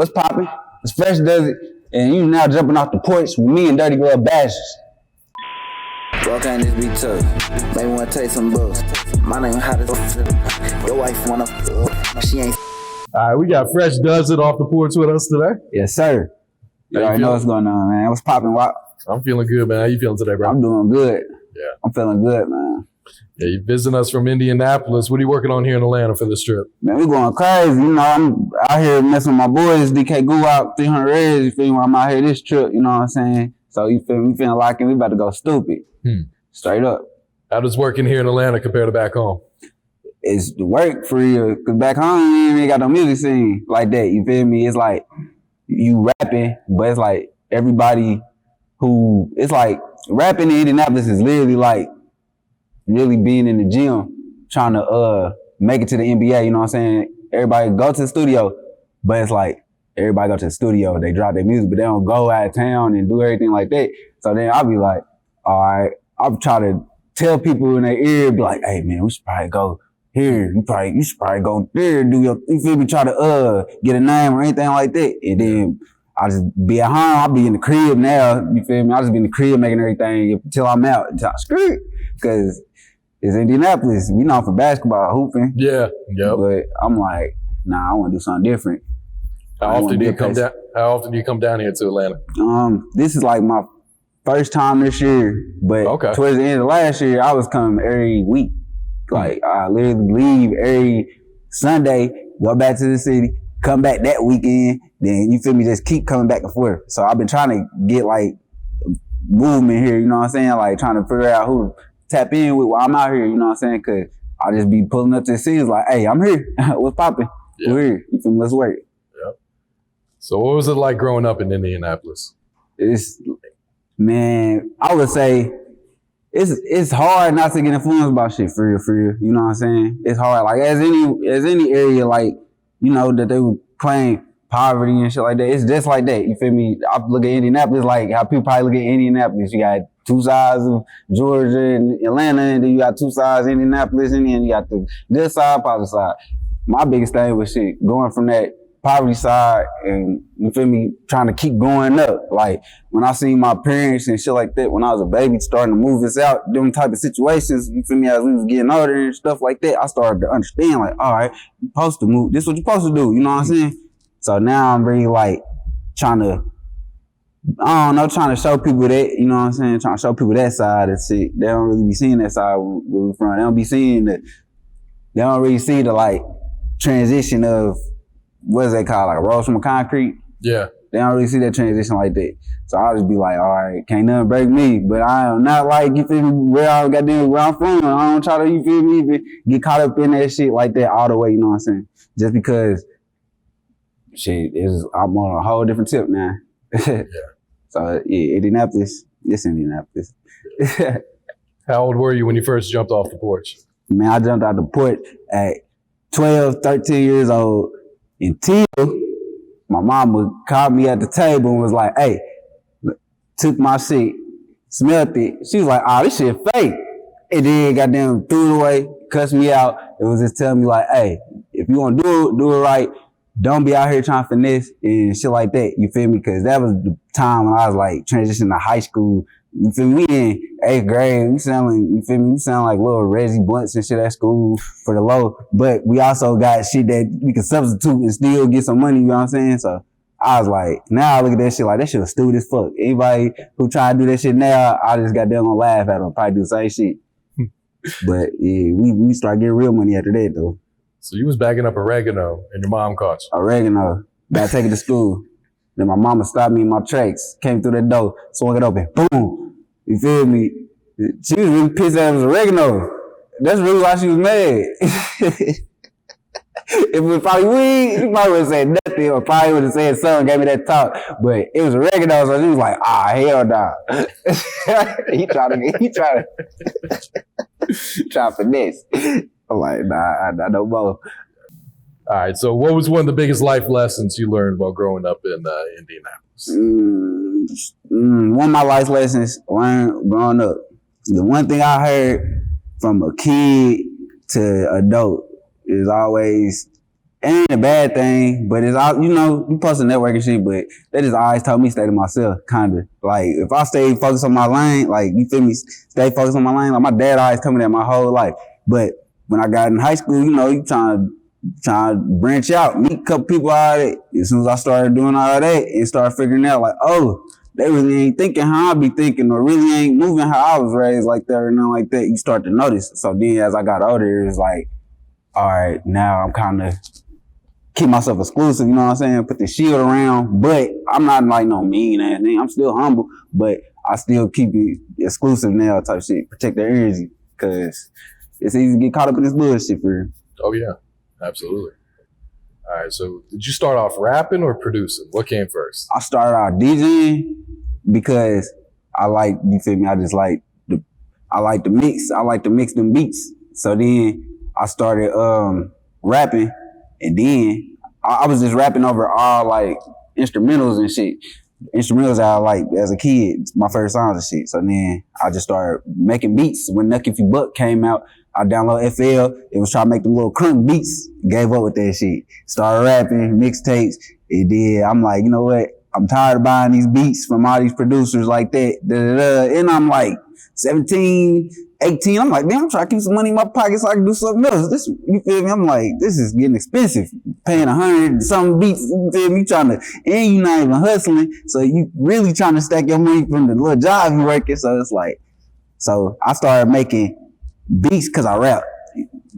What's poppin'? It's FreshDuzit, and you now jumping off the porch with me and Dirty Glove Bashers. Walk on this beat tough. Maybe wanna taste some buzz. My name hot as your wife wanna she ain't. All right, we got FreshDuzit off the porch with us today. Yes, sir. You already know what's going on, man. What's poppin', Wop? I'm feeling good, man. How you feeling today, bro? I'm doing good. Yeah. I'm feeling good, man. Yeah, you visiting us from Indianapolis. What are you working on here in Atlanta for this trip? Man, we going crazy. You know, I'm out here messing with my boys, DK Goo out 300 Reds. You feel me? I'm out here this trip, you know what I'm saying? So you feel me? We feeling like we about to go stupid. Straight up. How does working here in Atlanta compare to back home? It's the work for real. Cause back home, you ain't got no music scene like that. You feel me? It's like you rapping, but it's like everybody who, it's like rapping in Indianapolis is literally like really being in the gym trying to make it to the NBA, you know what I'm saying? Everybody go to the studio, but it's like everybody go to the studio, they drop their music, but they don't go out of town and do everything like that. So then I'll be like, all right, I'll try to tell people in their ear, be like, hey man, we should probably go here. You should probably go there, do your, you feel me, try to get a name or anything like that. And then I just be at home, I'll be in the crib now, you feel me? I'll just be in the crib making everything until I'm out, until I screw it. Cause it's Indianapolis, we known for basketball, hooping. Yeah, yep. But I'm like, nah, I wanna do something different. How often do you come down here to Atlanta? This is like my first time this year, but towards the end of last year, I was coming every week. Like I literally leave every Sunday, go back to the city, come back that weekend, then you feel me, just keep coming back and forth. So I've been trying to get like movement here, you know what I'm saying? Like trying to figure out who to tap in with while I'm out here, you know what I'm saying? Cause I just be pulling up to the city, like, hey, I'm here. What's poppin'? Yeah. We're here. You feel me? Let's work. Yep. So what was it like growing up in Indianapolis? Man, I would say it's hard not to get influenced by shit for real. You know what I'm saying? It's hard. Like as any area, like, you know, that they would claim poverty and shit like that. It's just like that. You feel me? I look at Indianapolis like how people probably look at Indianapolis. You got two sides of Georgia and Atlanta, and then you got two sides of Indianapolis, and then you got the good side, positive side. My biggest thing was shit, going from that poverty side and, you feel me, trying to keep going up. Like when I seen my parents and shit like that when I was a baby starting to move us out, them type of situations, you feel me, as we was getting older and stuff like that, I started to understand like, all right, you're supposed to move, this is what you're supposed to do, you know what I'm saying? So now I'm really like trying to show people that, you know what I'm saying, trying to show people that side of shit. They don't really be seeing that side where we're from. They don't really see the like transition of, what is that called, like rose from concrete? Yeah. They don't really see that transition like that. So I'll just be like, all right, can't nothing break me. But I am not like, you feel me, where I'm from. I don't try to, you feel me, even get caught up in that shit like that all the way, you know what I'm saying? Just because, shit, I'm on a whole different tip now. Yeah. So yeah, Indianapolis. How old were you when you first jumped off the porch? Man, I jumped out the porch at 12, 13 years old until my mama called me at the table and was like, hey, took my shit, smelled it. She was like, oh, this shit fake. And then goddamn threw it away, cussed me out. It was just telling me like, hey, if you want to do it right, don't be out here trying to finesse and shit like that. You feel me? Because that was the time when I was like transitioning to high school. You feel me? We in 8th grade. We sound like little Reggie Blunts and shit at school for the low. But we also got shit that we can substitute and still get some money, you know what I'm saying? So I was like, now I look at that shit like that shit was stupid as fuck. Anybody who try to do that shit now, I just got them gonna laugh at them, probably do the same shit. But yeah, we started getting real money after that though. So you was bagging up oregano and your mom caught you. Oregano. Got to take it to school. Then my mama stopped me in my tracks, came through that door, swung it open, boom. You feel me? She was really pissed that it was oregano. That's really why she was mad. If it was probably weed, she probably would have said nothing or probably would have said something, gave me that talk. But it was oregano, so she was like, hell no. He trying to finesse. I'm like, nah, no more. All right, so what was one of the biggest life lessons you learned while growing up in Indianapolis? One of my life lessons learned growing up, the one thing I heard from a kid to adult is always ain't a bad thing, but it's all, you know, you post a network and shit, but they just always told me stay to myself, kind of. Like, if I stay focused on my lane, like, you feel me, stay focused on my lane, like, my dad always told me that my whole life. But when I got in high school, you know, you trying to branch out, meet a couple people out of it. As soon as I started doing all that and started figuring out, like, oh, they really ain't thinking how I be thinking, or really ain't moving how I was raised like that or nothing like that, you start to notice. So then as I got older, it was like, all right, now I'm kind of keep myself exclusive, you know what I'm saying? Put the shield around, but I'm not like no mean ass nigga. I'm still humble, but I still keep it exclusive now type shit. Protect their energy, cause it's easy to get caught up in this bullshit for real. Oh yeah, absolutely. All right, so did you start off rapping or producing? What came first? I started out DJing because I like, you feel me? I like to mix them beats. So then I started rapping, and then I was just rapping over all like instrumentals and shit. Instrumentals I like as a kid, my first songs and shit. So then I just started making beats. When Nuck If You Buck came out, I downloaded FL. It was trying to make them little crunk beats. Gave up with that shit. Started rapping, mixtapes. And then I'm like, you know what? I'm tired of buying these beats from all these producers like that. And I'm like 17, 18. I'm like, damn, I'm trying to keep some money in my pocket so I can do something else. This, you feel me? I'm like, this is getting expensive. Paying 100 something beats, you feel me? And you not even hustling. So you really trying to stack your money from the little job you working. So it's like, so I started making beats because I rap.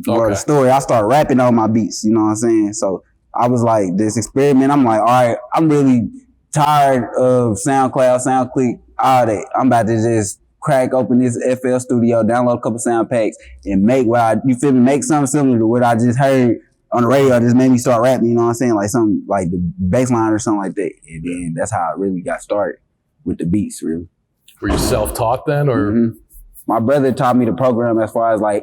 Or the story, I started rapping on my beats, you know what I'm saying? So I was like, this experiment, I'm like, all right, I'm really tired of SoundCloud, SoundClick, all that. I'm about to just crack open this FL Studio, download a couple sound packs, and make make something similar to what I just heard on the radio. Just made me start rapping, you know what I'm saying? Like something like the bass line or something like that. And then that's how I really got started with the beats, really. Were you self-taught then, or? Mm-hmm. My brother taught me the program as far as like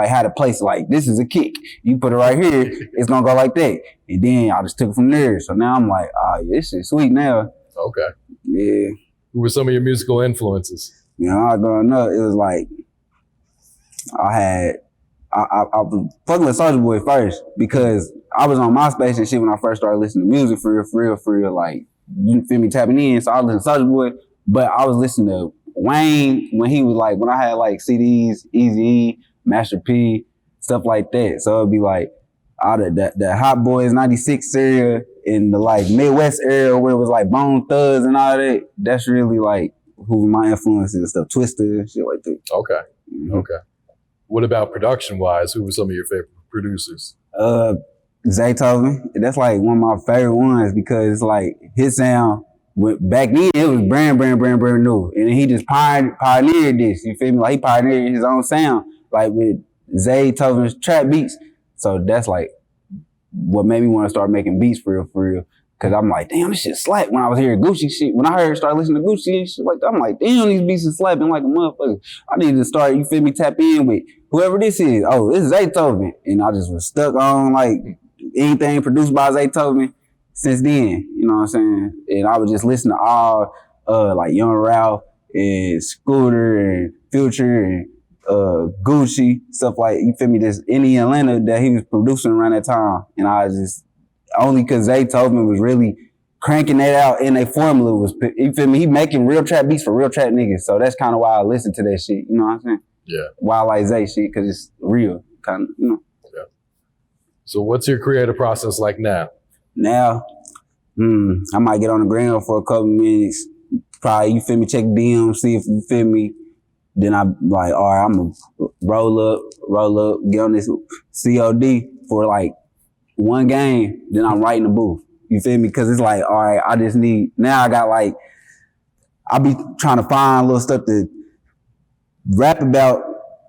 how to place, like, this is a kick. You put it right here, it's gonna go like that. And then I just took it from there. So now I'm like, oh, yeah, this is sweet now. Okay. Yeah. Who were some of your musical influences? You know, I was growing up, it was like, I was fucking with Soulja Boy first because I was on MySpace and shit when I first started listening to music for real, like, you feel me, tapping in. So I was listening to Soulja Boy, but I was listening to Wayne when he was like, when I had like CDs, Eazy-E, Master P, stuff like that. So it'd be like all the Hot Boys 96 area in the like Midwest area where it was like Bone Thugs and all that. That's really like who my influences and stuff, Twister, shit like that. Okay. Mm-hmm. Okay. What about production wise? Who were some of your favorite producers? Zaytoven. That's like one of my favorite ones because it's like his sound. Back then, it was brand new. And he just pioneered this, you feel me? Like, he pioneered his own sound, like with Zaytoven's trap beats. So that's like what made me want to start making beats for real. Cause I'm like, damn, this shit slap. When I was hearing Gucci shit, when I started listening to Gucci and shit, like, I'm like, damn, these beats is slapping like a motherfucker. I need to start, you feel me, tap in with whoever this is. Oh, this is Zaytoven. And I just was stuck on like anything produced by Zaytoven. Since then, you know what I'm saying? And I would just listen to all like Young Ralph and Scooter and Future and Gucci, stuff like, you feel me, this Indiana that he was producing around that time. And I just, only because Zaytoven was really cranking that out and their formula was, you feel me, he making real trap beats for real trap niggas. So that's kind of why I listen to that shit, you know what I'm saying? Yeah. Why I like Zay shit, because it's real, kind of, you know. Yeah. So what's your creative process like now? Now, I might get on the ground for a couple minutes. Probably, you feel me, check DM, see if you feel me. Then I'm like, all right, I'm gonna roll up, get on this COD for like one game. Then I'm right in the booth. You feel me? Cause it's like, all right, I just need, now I got like, I be trying to find little stuff to rap about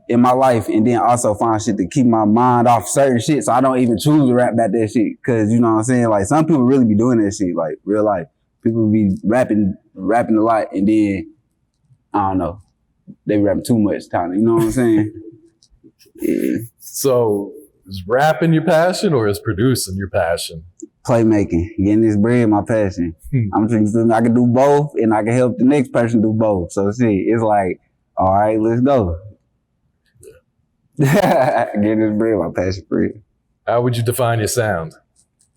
in my life, and then also find shit to keep my mind off certain shit so I don't even choose to rap about that shit. Cause you know what I'm saying? Like, some people really be doing that shit, like real life. People be rapping a lot, and then, I don't know, they be rapping too much, kind of, you know what I'm saying? Yeah. So is rapping your passion or is producing your passion? Playmaking, getting this bread, my passion. I'm trying to feel me, I can do both, and I can help the next person do both. So see, it's like, all right, let's go. Get this bread, my passion for it. How would you define your sound?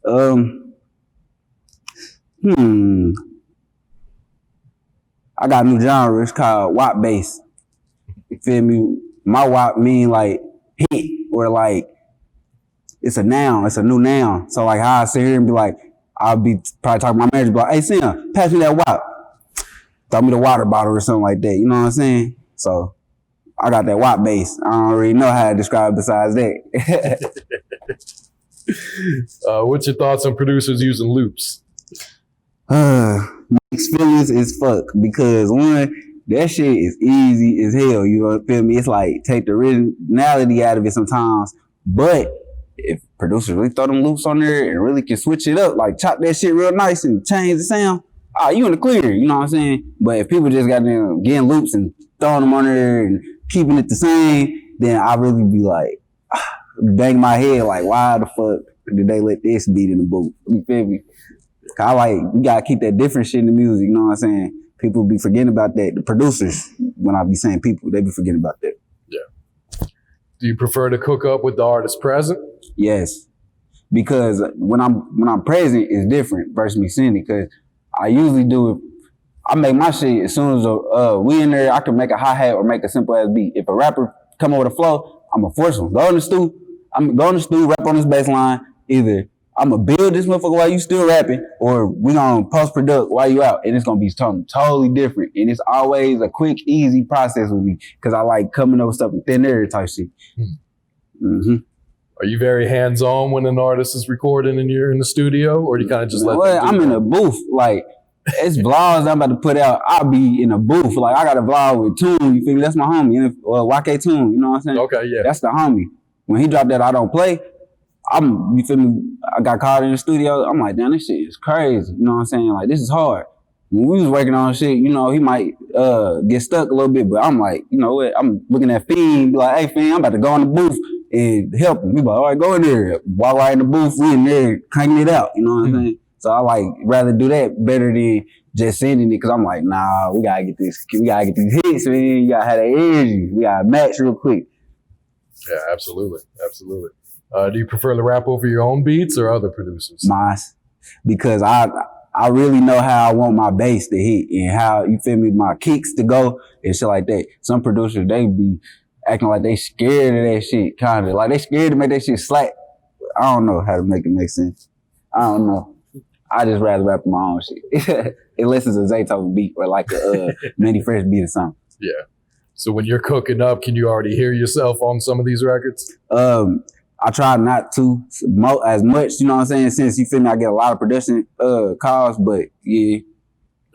I got a new genre. It's called WAP bass. You feel me? My WAP mean like hit or like it's a noun. It's a new noun. So like how I sit here and be like, I'll be probably talking to my manager, be like, hey Sam, pass me that WAP. Throw me the water bottle or something like that. You know what I'm saying? So I got that WAP bass. I don't really know how to describe besides that. What's your thoughts on producers using loops? Mixed feelings is fuck because one, that shit is easy as hell. You know what I feel me? It's like take the originality out of it sometimes. But if producers really throw them loops on there and really can switch it up, like chop that shit real nice and change the sound, you in the clear, you know what I'm saying? But if people just got them getting loops and throwing them on there and keeping it the same, then I really be like, bang my head like, why the fuck did they let this beat in the booth? You feel me? I like, you gotta keep that different shit in the music, you know what I'm saying? People be forgetting about that. The producers, when I be saying people, they be forgetting about that. Yeah. Do you prefer to cook up with the artist present? Yes. Because when I'm present, it's different versus me singing, because I usually do it. I make my shit as soon as we in there, I can make a hi-hat or make a simple ass beat. If a rapper come over the flow, I'm gonna force him. Go in the stew, rap on this bass line. Either I'm gonna build this motherfucker while you still rapping, or we gonna post-product while you out, and it's gonna be something totally different. And it's always a quick, easy process with me, because I like coming up with stuff in thin air type shit. Mm-hmm. Are you very hands-on when an artist is recording and you're in the studio, or do you kind of just let them do I'm in a booth. Like, it's vlogs I'm about to put out. I'll be in a booth. Like, I got a vlog with Toon, you feel me? That's my homie. YK Toon, you know what I'm saying? Okay, yeah. That's the homie. When he dropped that I Don't Play, you feel me? I got caught in the studio. I'm like, damn, this shit is crazy. You know what I'm saying? Like, this is hard. When we was working on shit, you know, he might get stuck a little bit, but I'm like, you know what? I'm looking at Fiend, be like, hey, Fiend, I'm about to go in the booth and help him. He be like, all right, go in there. While I in the booth, we in there cranking it out. You know what I'm saying? So I like rather do that better than just sending it, because I'm like, nah, we gotta get these hits, man. You gotta have that energy. We gotta match real quick. Yeah, absolutely. Absolutely. Do you prefer to rap over your own beats or other producers? Mine. Because I really know how I want my bass to hit and how, you feel me, my kicks to go and shit like that. Some producers, they be acting like they scared of that shit, kind of. Like they scared to make that shit slap. I don't know how to make it make sense. I don't know. I just rather rap my own shit. Unless it's a Zaytoven beat or like a Mini Fresh beat or something. Yeah. So when you're cooking up, can you already hear yourself on some of these records? I try not to as much, you know what I'm saying? Since, you feel me, I get a lot of production calls, but yeah,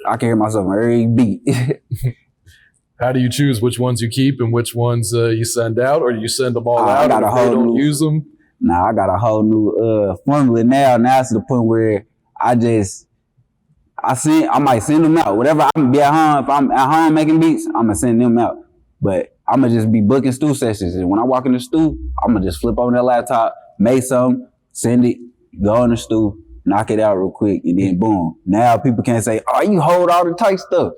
I can hear myself on every beat. How do you choose which ones you keep and which ones you send out, or do you send them all out and if they don't use them? Nah, I got a whole new formula now. Now it's to the point where I might send them out. Whatever I'm be at home, if I'm at home making beats, I'm gonna send them out. But I'm gonna just be booking stew sessions. And when I walk in the stew, I'm gonna just flip on that laptop, make something, send it, go in the stew, knock it out real quick, and then boom. Now people can't say, oh, you hold all the tight stuff.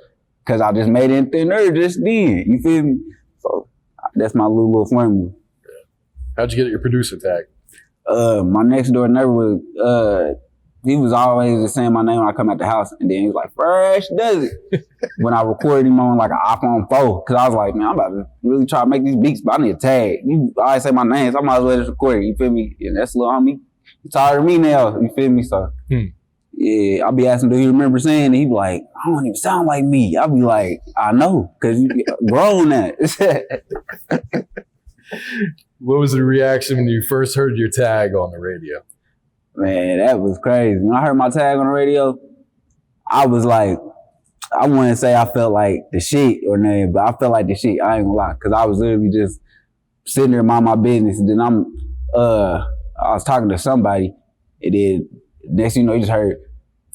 Cause I just made it in thin air just then. You feel me? So that's my little formula. How'd you get your producer tag? My next door neighbor was, he was always saying my name when I come out the house, and then he was like, FreshDuzit. When I recorded him on like an iPhone 4, because I was like, man, I'm about to really try to make these beats, but I need a tag. You always say my name, so I might as well just record it, you feel me? And that's a little homie. He's tired of me now, you feel me? So, yeah, I'll be asking, do you remember saying it? He be like, I don't even sound like me. I'll be like, I know, because you grown that. What was the reaction when you first heard your tag on the radio? Man, that was crazy. When I heard my tag on the radio, I was like, I wouldn't say I felt like the shit or nothing, but I felt like the shit. I ain't gonna lie, because I was literally just sitting there mind my business, and then I was talking to somebody, and then next thing you know, you just heard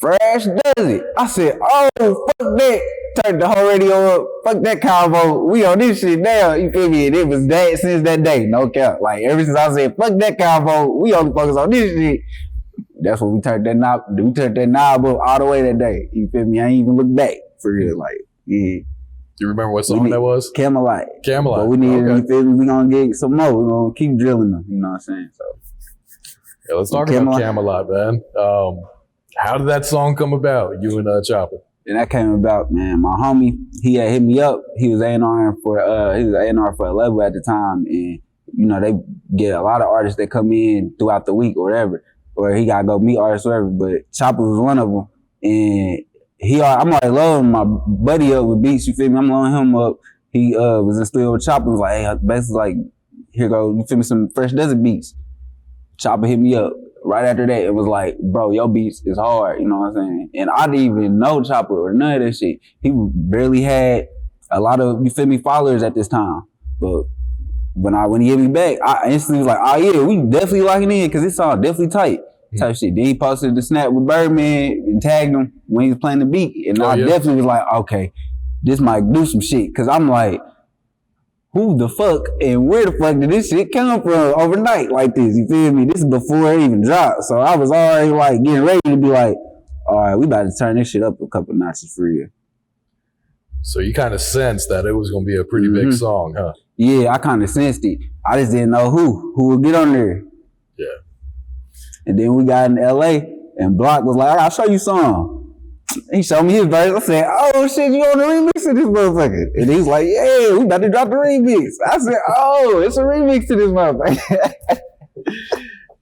FreshDuzit. I said, oh, fuck that. Turned the whole radio up. Fuck that combo. We on this shit now. You feel me? And it was that since that day. No cap. Like, ever since I said, fuck that combo, we only focus on this shit. That's when we turned that knob. We turned that knob up all the way that day. You feel me? I ain't even look back for real. Like, yeah. Do you remember what song that was? Camelot. Camelot. But we need, you feel me? We gonna get some more. We gonna keep drilling them. You know what I'm saying? So. Yeah, let's talk about Camelot, man. How did that song come about, you and Choppa? And that came about, man. My homie, he had hit me up. He was A&R for a label at the time, and you know they get a lot of artists that come in throughout the week or whatever, or he gotta go meet artists or whatever. But Choppa was one of them, and I'm already loading my buddy up with beats. You feel me? I'm loading him up. He was in the studio with Choppa. Was like, hey, basically like, here go, you feel me? Some FreshDuzit beats. Choppa hit me up right after that. It was like, bro, your beats is hard. You know what I'm saying? And I didn't even know Choppa or none of that shit. He barely had a lot of, you feel me, followers at this time. But when he hit me back, I instantly was like, oh yeah, we definitely locking in because this song definitely tight. Type shit. Then he posted the snap with Birdman and tagged him when he was playing the beat. And I definitely was like, okay, this might do some shit. Cause I'm like, who the fuck and where the fuck did this shit come from overnight like this? You feel me? This is before it even dropped. So I was already like getting ready to be like, all right, we about to turn this shit up a couple notches for real. So you kind of sensed that it was going to be a pretty big song, huh? Yeah, I kind of sensed it. I just didn't know who would get on there. Yeah. And then we got in LA and Block was like, I'll show you some. He showed me his verse. I said, oh shit, you on the remix of this motherfucker? And he's like, yeah, we about to drop the remix. I said, oh, it's a remix to this motherfucker.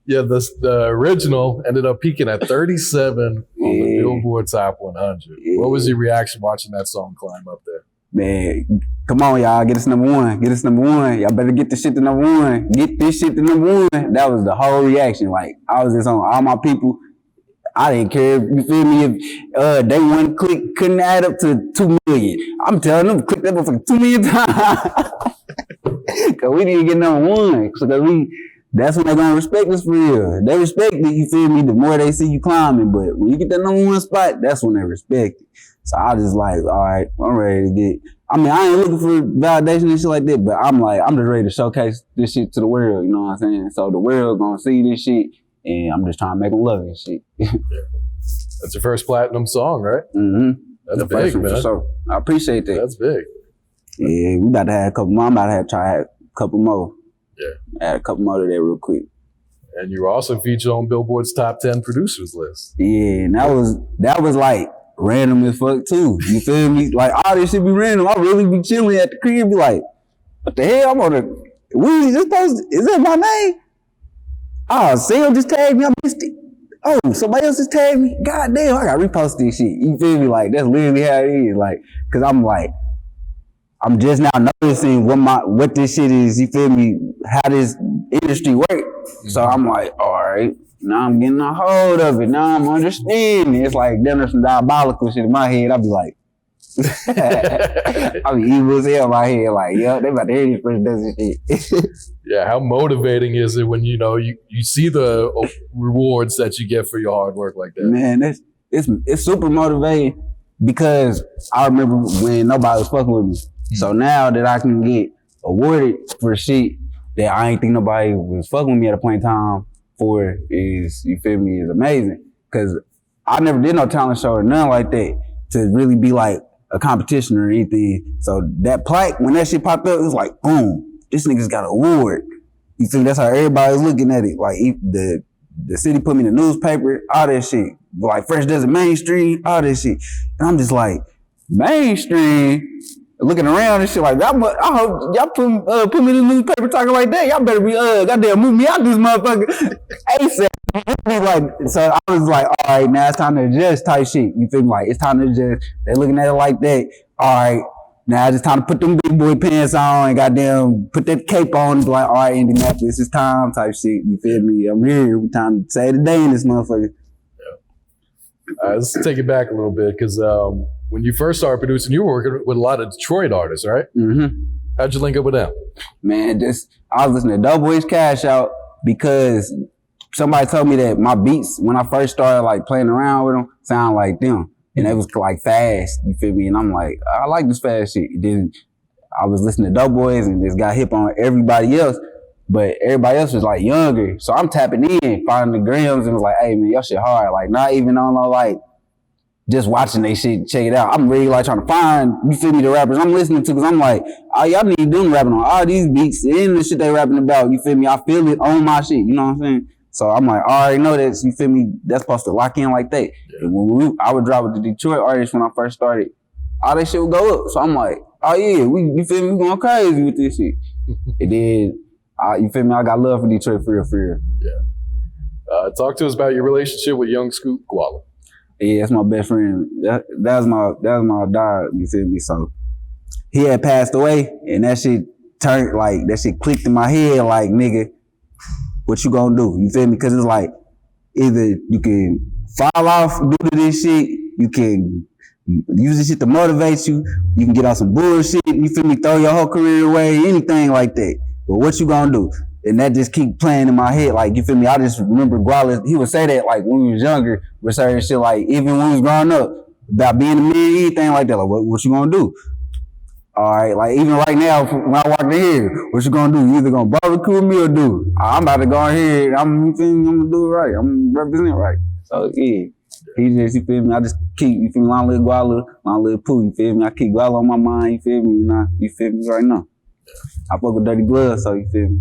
Yeah, the original ended up peaking at 37 on the Billboard Top 100. Yeah. What was your reaction watching that song climb up there? Man, come on, y'all. Get us number one. Get us number one. Y'all better get this shit to number one. Get this shit to number one. That was the whole reaction. Like, I was just on all my people. I didn't care, you feel me, if they one click couldn't add up to 2 million. I'm telling them, click that motherfucker 2 million times. Cause we didn't get number one. So that's when they're gonna respect us for real. They respect it, you feel me, the more they see you climbing. But when you get that number one spot, that's when they respect it. So I just like, all right, I'm ready to get, I mean, I ain't looking for validation and shit like that, but I'm just ready to showcase this shit to the world, you know what I'm saying? So the world gonna see this shit. And I'm just trying to make them love it, shit. That's your first platinum song, right? Mm-hmm. That's the big, man. So I appreciate that. That's big. Yeah, we about to have a couple more. I'm about to try a couple more. Yeah. Add a couple more to that real quick. And you were also featured on Billboard's Top 10 Producers list. Yeah, and that was like random as fuck too. You feel me? Like all this shit be random. I really be chilling at the crib, be like, what the hell? I'm on is that my name? Oh, Sam just tagged me. I missed it. Oh, somebody else just tagged me. God damn, I gotta repost this shit. You feel me? Like, that's literally how it is. Like, cause I'm just now noticing what this shit is. You feel me? How this industry works. Mm-hmm. So I'm like, all right, now I'm getting a hold of it. Now I'm understanding. It's like, then there's some diabolical shit in my head. I'll be like, I be evil as hell in my head. Like, yo, they about to hear this person does this shit. Yeah, how motivating is it when you see the rewards that you get for your hard work like that? Man, it's super motivating because I remember when nobody was fucking with me. Mm-hmm. So now that I can get awarded for shit that I ain't think nobody was fucking with me at a point in time for is, you feel me, is amazing. Cause I never did no talent show or nothing like that to really be like a competition or anything. So that plaque, when that shit popped up, it was like, boom, this nigga's got an award. You feel me? That's how everybody's looking at it. Like the city put me in the newspaper, all that shit. Like FreshDuzit mainstream, all that shit. And I'm just like, mainstream? Looking around and shit like, I hope y'all put me in the newspaper talking like that. Y'all better be, goddamn move me out this motherfucker. ASAP. Like, so I was like, all right, now it's time to adjust type shit. You feel me? Like, it's time to adjust. They looking at it like that. All right, now it's time to put them big boy pants on and goddamn put that cape on and be like, all right, Indianapolis, it's time type shit. You feel me? I'm here. We time to save the day in this motherfucker. Yeah. Let's take it back a little bit because when you first started producing, you were working with a lot of Detroit artists, right? Mm-hmm. How'd you link up with them? Man, I was listening to Doughboy's Cash Out because somebody told me that my beats, when I first started like playing around with them, sound like them. And it was like fast, you feel me? And I'm like, I like this fast shit. Then I was listening to Doughboys and just got hip on everybody else. But everybody else was like younger. So I'm tapping in, finding the grams and was like, hey man, your shit hard. Like not even on like just watching they shit, check it out. I'm really like trying to find, you feel me, the rappers I'm listening to, cause I'm like, oh, y'all need them rapping on all these beats and the shit they rapping about, you feel me? I feel it on my shit, you know what I'm saying? So I'm like, I already know that, you feel me? That's supposed to lock in like that. Yeah. And when I would drop with the Detroit artists when I first started, all that shit would go up. So I'm like, oh yeah, you feel me? We going crazy with this shit. And then, you feel me? I got love for Detroit for real. Yeah. Talk to us about your relationship with Young Scoop Guala. Yeah, that's my best friend. That's my dog, you feel me? So he had passed away, and that shit clicked in my head like, nigga, what you gonna do? You feel me? Cause it's like, either you can fall off due to this shit, you can use this shit to motivate you, you can get on some bullshit, you feel me? Throw your whole career away, anything like that. But what you gonna do? And that just keep playing in my head, like, you feel me? I just remember Guala, he would say that, like, when we was younger, with certain shit, like, even when we was growing up, about being a man, anything like that, like, what you gonna do? All right, like, even right now, when I walk in here, what you gonna do? You either gonna barbecue me or do? I'm about to go in here, I'm gonna do it right, I'm gonna represent it right. So, yeah, he just, you feel me? I just keep, you feel me? Long little Guala, long little Pooh, you feel me? I keep Guala on my mind, you feel me? You feel me right now? I fuck with Dirty Gloves, so you feel me?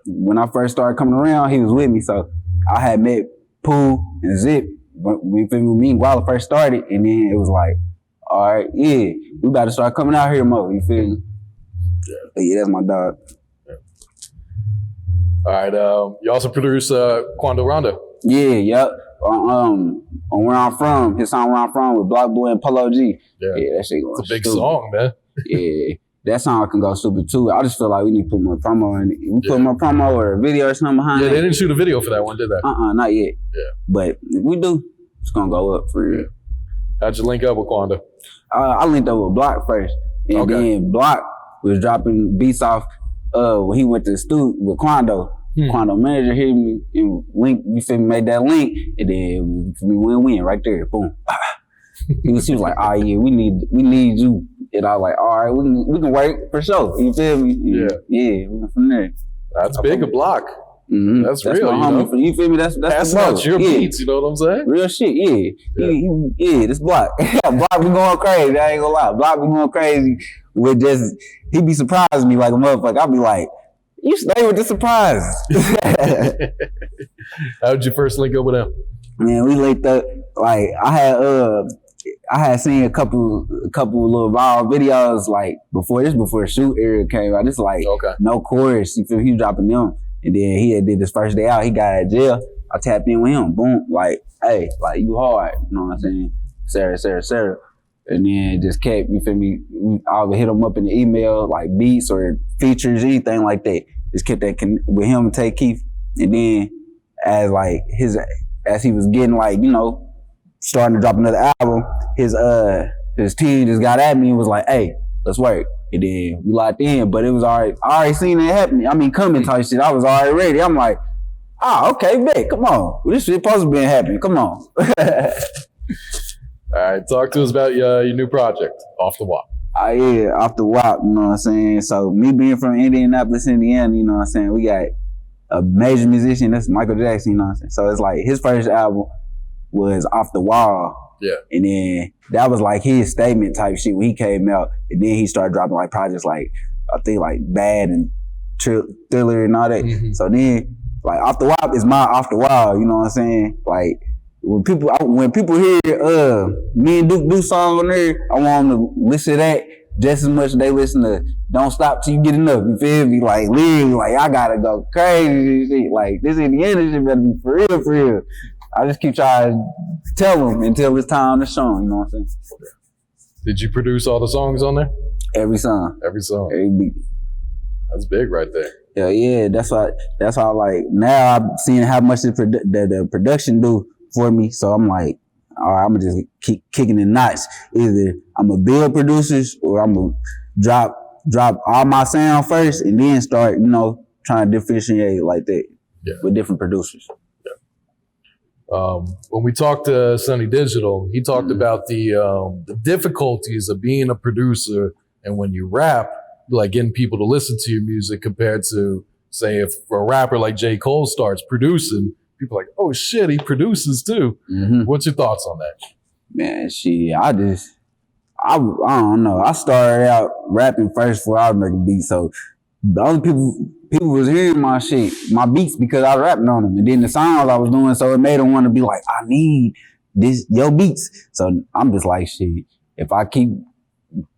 When I first started coming around, he was with me, so I had met Pooh and Zip. You feel me? Me and Guala first started, and then it was like, all right, yeah, we about to start coming out here more. You feel me? Yeah, that's my dog. Yeah. All right, you also produce Quando Rondo. Yeah, yep. On Where I'm From, his song Where I'm From with Blocboy and Polo G. Yeah, that shit going. It's a big song, man. Yeah. That song can go super too. I just feel like we need to put more promo in it. We put more promo or a video or something behind it. Yeah, they didn't shoot a video for that one, did they? Not yet. Yeah. But if we do, it's gonna go up for real. How'd you link up with Quando? I linked up with Block first. And then Block was dropping beats off when he went to the studio with Quando. Quando manager hit me and link, you feel me, made that link, and then we win-win right there. Boom. She was like, oh yeah, we need you. And I was like, all right, we can work for sure. You feel me? Yeah, we went from there. That's big, a Block. Mm-hmm. That's real, my homie. You feel me? That's not your beats, you know what I'm saying? Real shit, yeah. This Block. Block be going crazy, I ain't gonna lie. Block be going crazy with just, he be surprising me like a motherfucker. I'll be like, you stay with the surprise. How'd you first link up with him? Man, we linked up, like, I had seen a couple little viral videos like before the shoot era came out. This like no chorus. You feel he was dropping them, and then he had did his first day out. He got out of jail. I tapped in with him. Boom, like, hey, like you hard. You know what I'm saying? Sarah. And then just kept, you feel me? I would hit him up in the email, like beats or features, anything like that. Just kept that with him and Tay Keith. And then as he was getting like, you know, starting to drop another album, his team just got at me and was like, hey, let's work. And then we locked in, but it was already, I already seen it happening. I mean, coming type shit. I was already ready. I'm like, okay, bet, come on. Well, this shit supposed to be happening. Come on. All right, talk to us about your new project, Off the WAP. Yeah, Off the WAP, you know what I'm saying? So me being from Indianapolis, Indiana, you know what I'm saying? We got a major musician, that's Michael Jackson, you know what I'm saying? So it's like his first album was Off the Wall. Yeah. And then that was like his statement type shit when he came out. And then he started dropping like projects like, I think like Bad and Thriller and all that. Mm-hmm. So then like Off the WAP is my Off the Wall, you know what I'm saying? Like when people hear me and Duke do songs on there, I want them to listen to that just as much as they listen to Don't Stop Till You Get Enough. You feel me? Like literally, like I gotta go crazy shit. Like this Indiana shit better be for real. I just keep trying to tell them until it's time to show them, you know what I'm saying? Did you produce all the songs on there? Every song. Every beat. That's big right there. Yeah, that's why like now I'm seeing how much the production do for me. So I'm like, all right, I'm gonna just keep kicking the knots. Either I'm gonna build producers or I'm gonna drop all my sound first and then start, you know, trying to differentiate like that with different producers. When we talked to Sonny Digital, he talked about the difficulties of being a producer and when you rap, like getting people to listen to your music compared to, say, if a rapper like J. Cole starts producing, people are like, oh shit, he produces too. Mm-hmm. What's your thoughts on that? Man, shit, I don't know. I started out rapping first before I was making beats, so the only people was hearing my shit, my beats, because I rapped on them. And then the songs I was doing, so it made them want to be like, I need your beats. So I'm just like, shit, if I keep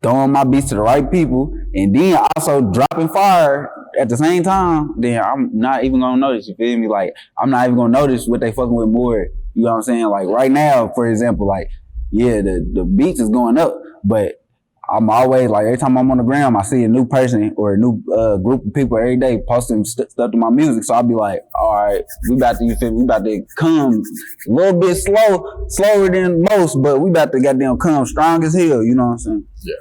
throwing my beats to the right people and then also dropping fire at the same time, then I'm not even gonna notice, you feel me? Like, I'm not even gonna notice what they fucking with more, you know what I'm saying? Like, right now, for example, like, yeah, the beats is going up, but I'm always, like, every time I'm on the gram, I see a new person or a new group of people every day posting stuff to my music. So I'll be like, all right, we about to come a little bit slower than most, but we about to goddamn come strong as hell, you know what I'm saying? Yeah.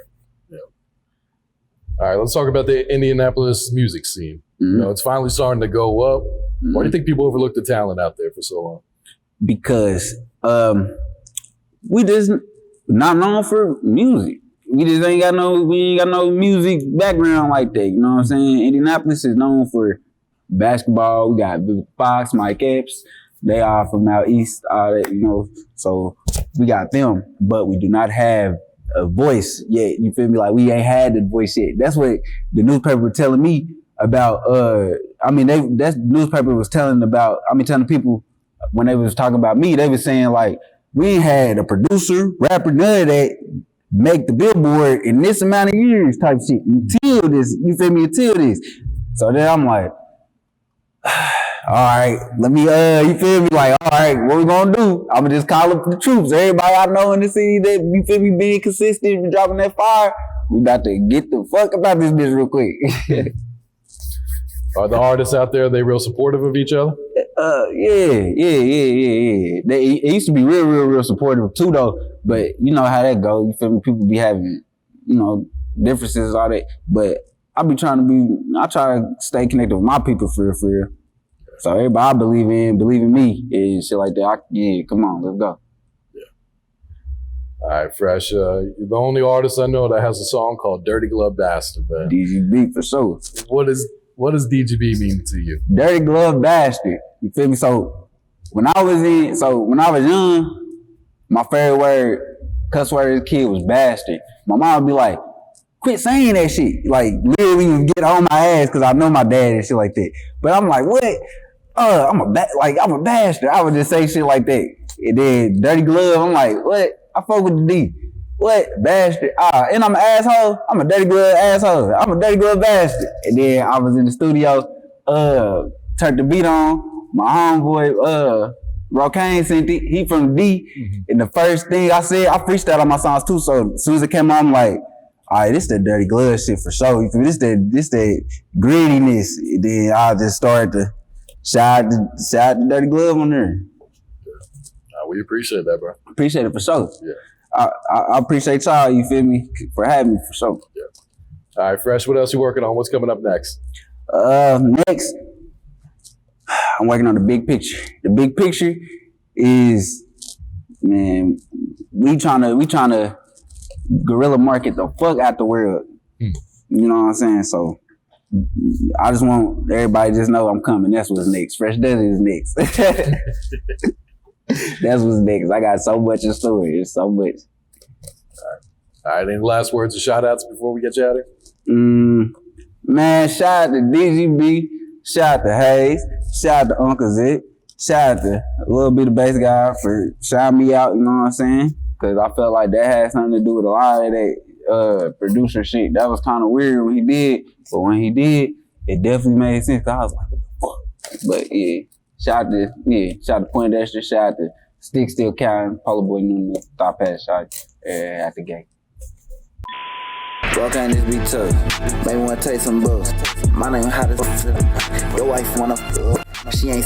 All right, let's talk about the Indianapolis music scene. Mm-hmm. You know, it's finally starting to go up. Mm-hmm. Why do you think people overlook the talent out there for so long? Because we just not known for music. We ain't got no music background like that, you know what I'm saying? Indianapolis is known for basketball. We got Big Fox, Mike Epps. They are from out east, all that, you know. So we got them, but we do not have a voice yet. You feel me? Like, we ain't had the voice yet. That's what the newspaper was telling me about. That newspaper was telling people when they was talking about me. They was saying, like, we ain't had a producer, rapper, none of that make the Billboard in this amount of years type shit until this, you feel me, until this. So then I'm like, all right, let me, you feel me, like, all right, what we gonna do? I'm gonna just call up the troops. Everybody I know in the city that, you feel me, being consistent, dropping that fire, we about to get the fuck about this bitch real quick. Are the artists out there, they real supportive of each other? Yeah. It used to be real supportive too, though. But you know how that go. You feel me? People be having, you know, differences, all that. But I try to stay connected with my people for real. So everybody I believe in me and shit like that. Come on, let's go. Yeah. All right, Fresh. You're the only artist I know that has a song called Dirty Glove Bastard, man. DGB for sure. What does DGB mean to you? Dirty Glove Bastard. You feel me? So when I was young, my favorite cuss word as a kid was bastard. My mom would be like, quit saying that shit. Like, literally get on my ass because I know my dad and shit like that. But I'm like, what? I'm a bastard. I would just say shit like that. And then Dirty Glove, I'm like, what? I fuck with the D. What? Bastard. And I'm an asshole. I'm a dirty glove asshole. I'm a dirty glove bastard. And then I was in the studio, turned the beat on. My homeboy, Rocane sent it. He from D. Mm-hmm. And the first thing I said, I freestyled on my songs too. So as soon as it came on, I'm like, all right, this that dirty glove shit for sure. This that grittiness. And then I just started to shout the dirty glove on there. We appreciate that, bro. Appreciate it for sure. Yeah. I appreciate y'all, you feel me, for having me for sure. Yeah. All right, Fresh, what else you working on? What's coming up next? Next, I'm working on the big picture. The big picture is, man, we trying to guerrilla market the fuck out the world. You know what I'm saying? So I just want everybody to just know I'm coming. That's what's next. FreshDuzit is next. That's what's next. I got so much in store. It's so much. All right. Any last words or shout outs before we get you out of here? Man, shout out to DGB, shout out to Hayes, shout out to Uncle Zip, shout out to a little bit of bass guy for shouting me out, you know what I'm saying? Because I felt like that had something to do with a lot of that producer shit. That was kind of weird when he did, but when he did, it definitely made sense. I was like, what the fuck? But yeah. Shout out to Poindexter, shout out to Stick Still Counting, Polo Boy Nuno, Thought Pass shot at the gate. Walk on this beat tough, maybe wanna take some bucks. My name hot as fuck. Your wife wanna fuck, she ain't